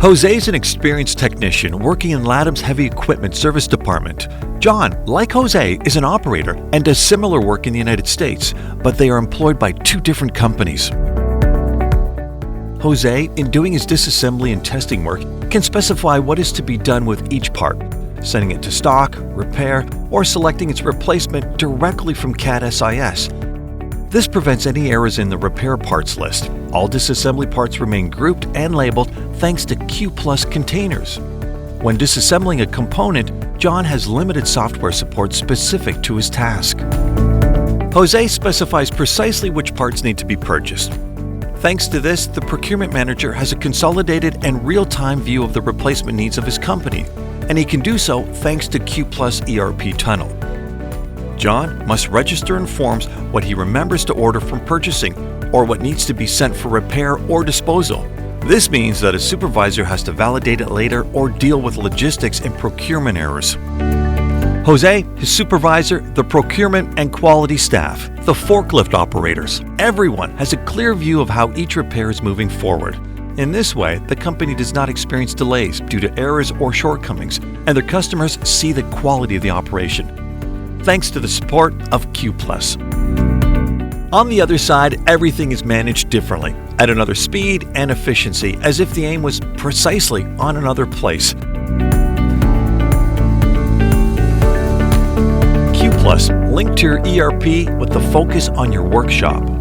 Jose is an experienced technician working in LATAM's heavy equipment service department. John, like Jose, is an operator and does similar work in the United States, but they are employed by two different companies. Jose, in doing his disassembly and testing work, can specify what is to be done with each part, sending it to stock, repair, or selecting its replacement directly from CAT SIS. This prevents any errors in the repair parts list. All disassembly parts remain grouped and labeled thanks to QPLUS containers. When disassembling a component, John has limited software support specific to his task. Jose specifies precisely which parts need to be purchased. Thanks to this, the procurement manager has a consolidated and real-time view of the replacement needs of his company, and he can do so thanks to QPLUS ERP Tunnel. John must register in forms what he remembers to order from purchasing or what needs to be sent for repair or disposal. This means that a supervisor has to validate it later or deal with logistics and procurement errors. Jose, his supervisor, the procurement and quality staff, the forklift operators, everyone has a clear view of how each repair is moving forward. In this way, the company does not experience delays due to errors or shortcomings, and their customers see the quality of the operation, thanks to the support of QPLUS. On the other side, everything is managed differently, at another speed and efficiency, as if the aim was precisely on another place. QPLUS, linked to your ERP with the focus on your workshop.